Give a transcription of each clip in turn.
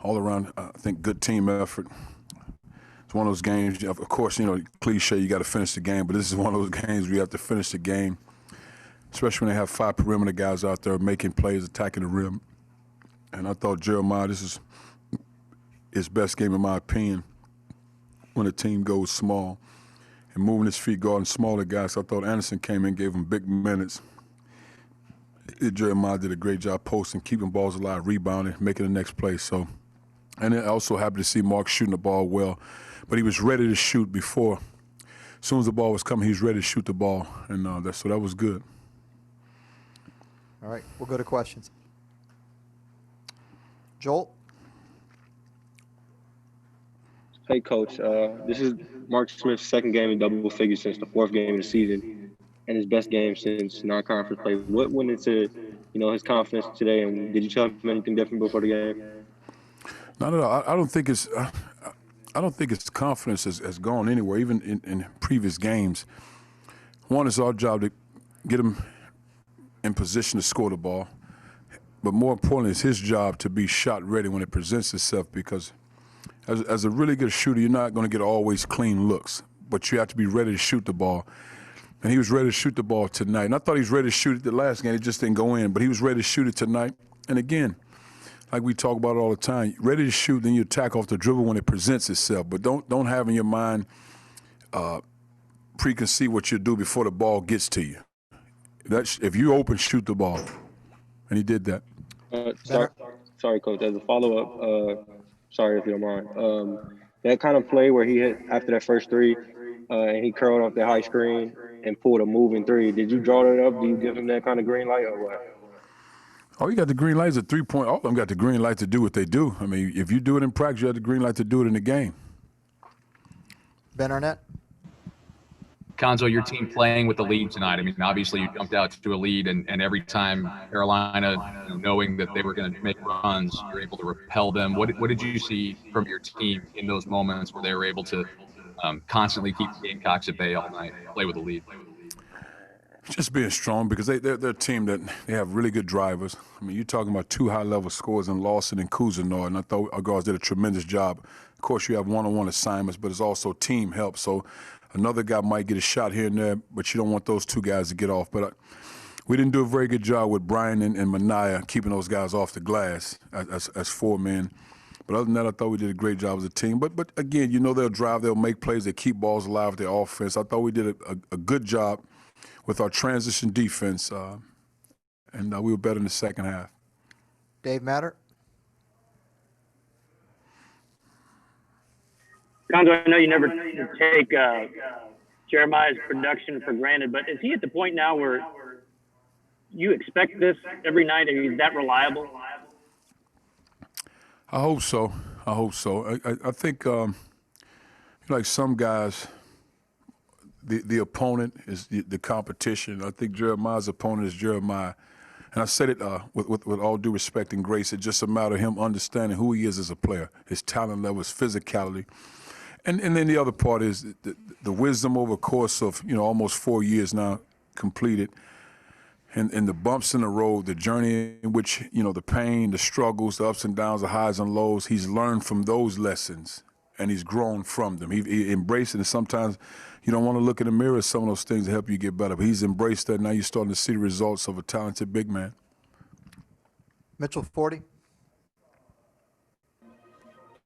all around, I think, good team effort. It's one of those games, of course, cliche, you got to finish the game, but this is one of those games where you have to finish the game, especially when they have 5 perimeter guys out there making plays, attacking the rim. And I thought Jeremiah, this is his best game in my opinion when a team goes small and moving his feet, guarding smaller guys. I thought Anderson came in, gave him big minutes. Jeremiah did a great job posting, keeping balls alive, rebounding, making the next play. So, and then also happy to see Mark shooting the ball well. But he was ready to shoot before. As soon as the ball was coming, he was ready to shoot the ball. And so that was good. All right, we'll go to questions. Joel? Hey, Coach. This is Mark Smith's second game in double figures since the 4th game of the season, and his best game since non-conference play. What went into, his confidence today, and did you tell him anything different before the game? No. I don't think it's. I don't think his confidence has gone anywhere, even in previous games. One, it's our job to get him in position to score the ball, but more importantly, it's his job to be shot ready when it presents itself, because as a really good shooter, you're not going to get always clean looks, but you have to be ready to shoot the ball. And he was ready to shoot the ball tonight. And I thought he was ready to shoot it the last game. It just didn't go in, but he was ready to shoot it tonight. And again, like we talk about it all the time, ready to shoot, then you attack off the dribble when it presents itself. But don't have in your mind preconceive what you'll do before the ball gets to you. If you open, shoot the ball. And he did that. Sorry, Coach. As a follow-up, sorry if you don't mind. That kind of play where he hit after that first three and he curled off the high screen and pulled a moving three. Did you draw that up? Do you give him that kind of green light or what? Oh, you got the green lights at 3-point. All of them got the green light to do what they do. I mean, if you do it in practice, you have the green light to do it in the game. Ben Arnett? Cuonzo, your team playing with the lead tonight. I mean, obviously you jumped out to a lead, and every time Carolina, knowing that they were going to make runs, you're able to repel them. What did you see from your team in those moments where they were able to constantly keep the Gamecocks at bay all night, play with the lead? Just being strong, because they're a team that they have really good drivers. I mean, you're talking about 2 high-level scorers in Lawson and Cousineau, and I thought our guards did a tremendous job. Of course, you have one-on-one assignments, but it's also team help. So another guy might get a shot here and there, but you don't want those 2 guys to get off. But we didn't do a very good job with Brian and Mania keeping those guys off the glass as 4 men. But other than that, I thought we did a great job as a team. But again, they'll drive, they'll make plays, they keep balls alive with their offense. I thought we did a good job with our transition defense, and we were better in the second half. Dave Matter? Cuonzo, I know you never take Jeremiah's production for granted, but is he at the point now where you expect this every night? Are you that reliable? I hope so. I think, like some guys, the opponent is the competition. I think Jeremiah's opponent is Jeremiah. And I said it with all due respect and grace. It's just a matter of him understanding who he is as a player, his talent level, his physicality. And then the other part is the wisdom over a course of, almost 4 years now completed. And the bumps in the road, the journey in which, the pain, the struggles, the ups and downs, the highs and lows, he's learned from those lessons, and he's grown from them. He embraced it, and sometimes you don't want to look in the mirror at some of those things to help you get better. But he's embraced that. Now you're starting to see the results of a talented big man. Mitchell 40.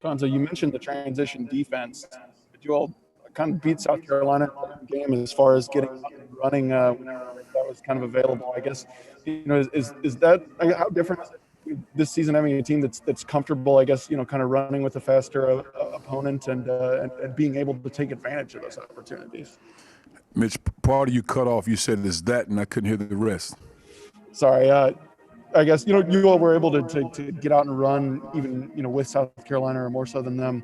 Cuonzo, you mentioned the transition defense, but you all kind of beat South Carolina in the game as far as getting up and running whenever that was kind of available. I guess, is that how different is it this season, having a team that's comfortable, I guess, kind of running with a faster opponent and being able to take advantage of those opportunities? Mitch, part of you cut off. You said it's that, and I couldn't hear the rest. Sorry. I guess, you all were able to get out and run even, with South Carolina or more so than them.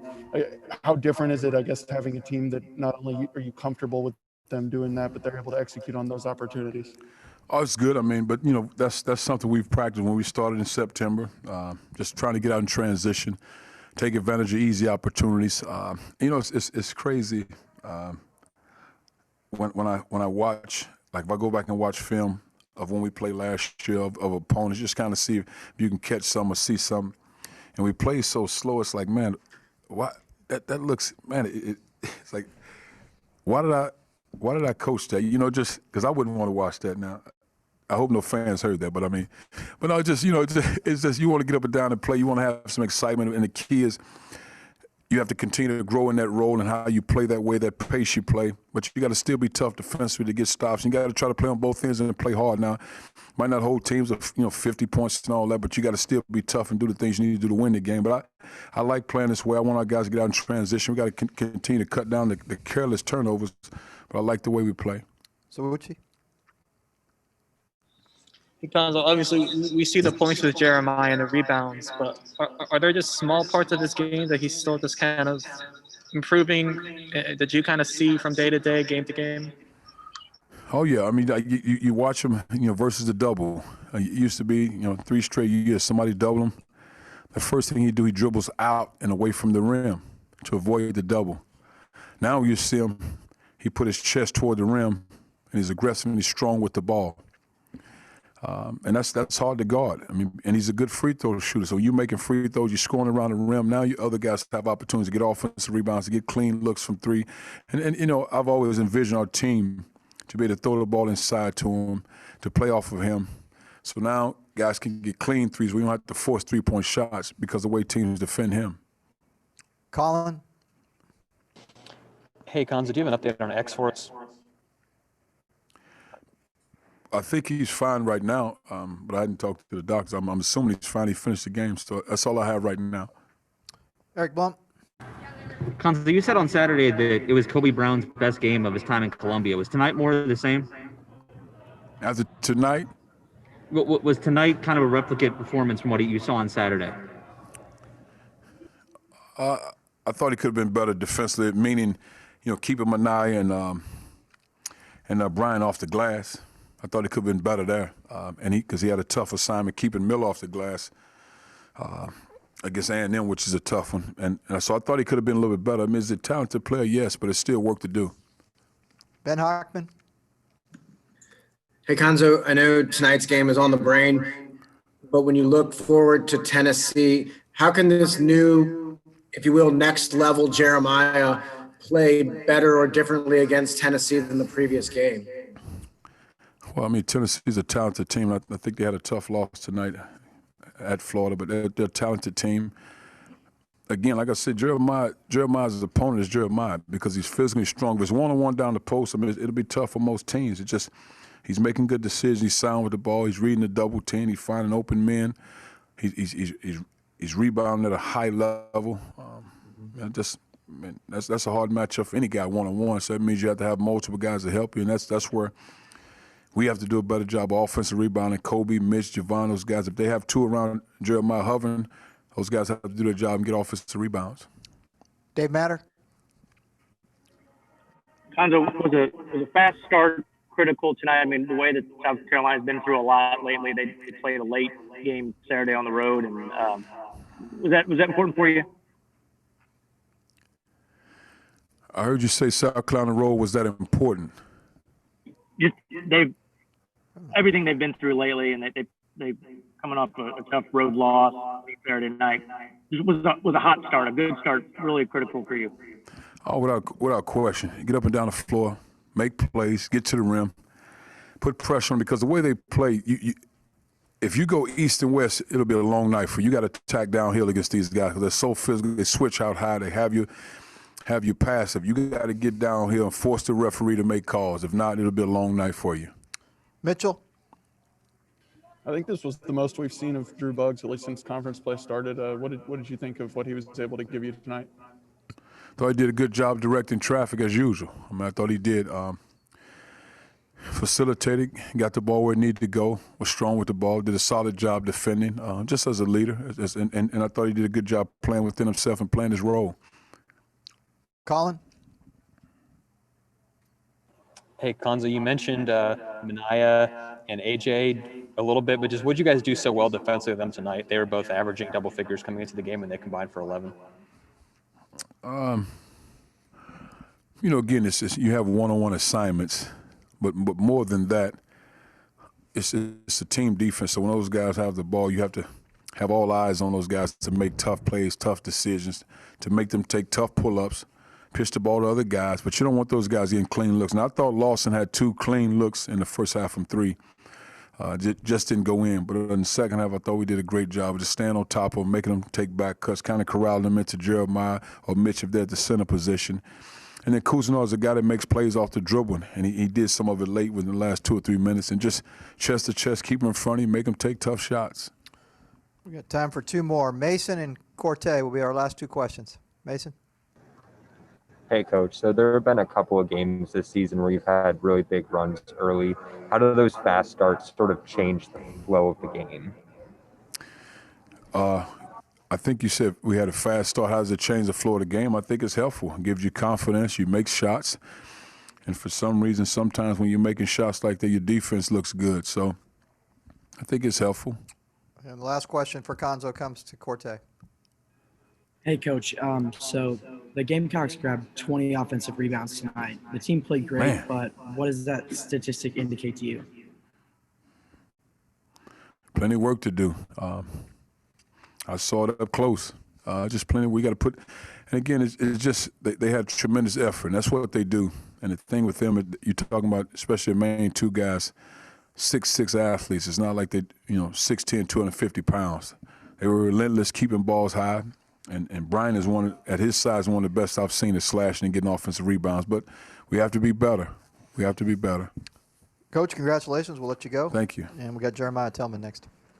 How different is it, I guess, having a team that not only are you comfortable with them doing that, but they're able to execute on those opportunities? Oh, it's good. I mean, but, that's something we've practiced when we started in September, just trying to get out and transition, take advantage of easy opportunities. It's crazy when I watch, like if I go back and watch film of when we played last year of opponents, just kind of see if you can catch some or see some. and we play so slow. It's like, man, why that looks, man, it's like, why did I coach that? You know, just because I wouldn't want to watch that now. I hope no fans heard that, but I mean, but no, just, you know, it's just you want to get up and down and play. You want to have some excitement, and the key is you have to continue to grow in that role and how you play that way, that pace you play. But you got to still be tough defensively to get stops. You got to try to play on both ends and play hard. Now, might not hold teams of 50 points and all that, but you got to still be tough and do the things you need to do to win the game. But I like playing this way. I want our guys to get out in transition. We got to continue to cut down the careless turnovers. But I like the way we play. So Uchi? Cuonzo, obviously, we see the points with Jeremiah and the rebounds, but are there just small parts of this game that he's still just kind of improving that you kind of see from day to day, game to game? Oh, yeah. I mean, you watch him, versus the double. It used to be, 3 straight years, somebody double him. The first thing he do, he dribbles out and away from the rim to avoid the double. Now you see him, he put his chest toward the rim, and he's aggressive and he's strong with the ball. And that's hard to guard. I mean, and he's a good free throw shooter. So you're making free throws, you're scoring around the rim. Now you other guys have opportunities to get offensive rebounds, to get clean looks from 3. And I've always envisioned our team to be able to throw the ball inside to him, to play off of him. So now guys can get clean threes. We don't have to force 3-point shots because of the way teams defend him. Colin? Hey, Cuonzo, do you have an update on X-Force? I think he's fine right now, but I hadn't talked to the doctors. I'm assuming he's fine. He finished the game, so that's all I have right now. Eric Blum? Cuonzo, you said on Saturday that it was Kobe Brown's best game of his time in Columbia. Was tonight more of the same? After tonight? Was tonight kind of a replicate performance from what you saw on Saturday? I thought he could have been better defensively, meaning, keeping Manai and Brian off the glass. I thought he could have been better there, because he had a tough assignment keeping Miller off the glass against A&M, which is a tough one. And so I thought he could have been a little bit better. I mean, he's a talented player, yes, but it's still work to do. Ben Hockman? Hey, Cuonzo, I know tonight's game is on the brain, but when you look forward to Tennessee, how can this new, if you will, next level Jeremiah play better or differently against Tennessee than the previous game? Well, I mean, Tennessee's a talented team. I think they had a tough loss tonight at Florida, but they're a talented team. Again, like I said, Jeremiah's opponent is Jeremiah because he's physically strong. If it's one-on-one down the post, I mean, it'll be tough for most teams. It's just he's making good decisions. He's sound with the ball. He's reading the double team. He's finding open men. He's rebounding at a high level. That's a hard matchup for any guy one-on-one. So that means you have to have multiple guys to help you, and that's where we have to do a better job of offensive rebounding. Kobe, Mitch, Javon, those guys, if they have 2 around Jeremiah hovering, those guys have to do their job and get offensive rebounds. Dave Matter? Cuonzo, was a fast start critical tonight? I mean, the way that South Carolina's been through a lot lately, they played a late game Saturday on the road, and was that important for you? I heard you say South Carolina road was that important. Everything they've been through lately, and they coming off a tough road loss Saturday night. It was a hot start, a good start, really critical for you. Oh, without question. Get up and down the floor, make plays, get to the rim, put pressure on because the way they play, if you go east and west, it'll be a long night for you. You got to attack downhill against these guys because they're so physical. They switch out high. They have you passive. You got to get downhill and force the referee to make calls. If not, it'll be a long night for you. Mitchell? I think this was the most we've seen of Drew Buggs, at least since conference play started. What did you think of what he was able to give you tonight? Thought he did a good job directing traffic as usual. I mean, I thought he did. Facilitated, got the ball where it needed to go, was strong with the ball, did a solid job defending, just as a leader. And I thought he did a good job playing within himself and playing his role. Colin? Hey, Cuonzo, you mentioned Minaya and AJ a little bit, but just what did you guys do so well defensively with them tonight? They were both averaging double figures coming into the game, and they combined for 11. Again, it's you have one-on-one assignments, but more than that, it's a team defense. So when those guys have the ball, you have to have all eyes on those guys to make tough plays, tough decisions, to make them take tough pull-ups, pitch the ball to other guys. But you don't want those guys getting clean looks. And I thought Lawson had 2 clean looks in the first half from 3. Just didn't go in. But in the second half, I thought we did a great job of just staying on top of them, making them take back cuts, kind of corralling them into Jeremiah or Mitch if they're at the center position. And then Cuonzo is a guy that makes plays off the dribbling, and he did some of it late within the last 2 or 3 minutes. And just chest to chest, keep him in front of you, make him take tough shots. We got time for 2 more. Mason and Corte will be our last 2 questions. Mason? Hey, Coach. So there have been a couple of games this season where you've had really big runs early. How do those fast starts sort of change the flow of the game? I think you said we had a fast start. How does it change the flow of the game? I think it's helpful. It gives you confidence. You make shots. And for some reason, sometimes when you're making shots like that, your defense looks good. So I think it's helpful. And the last question for Cuonzo comes to Corte. Hey, Coach. So the Gamecocks grabbed 20 offensive rebounds tonight. The team played great, Man. but what does that statistic indicate to you? Plenty of work to do. I saw it up close. Just plenty. We got to put. And again, it's just they had tremendous effort, and that's what they do. And the thing with them, you're talking about, especially the main 2 guys, 6'6" athletes. It's not like they, 6'10", 250 pounds. They were relentless, keeping balls high. And Brian is at his size, one of the best I've seen at slashing and getting offensive rebounds. But we have to be better. We have to be better. Coach, congratulations. We'll let you go. Thank you. And we got Jeremiah Tillman next.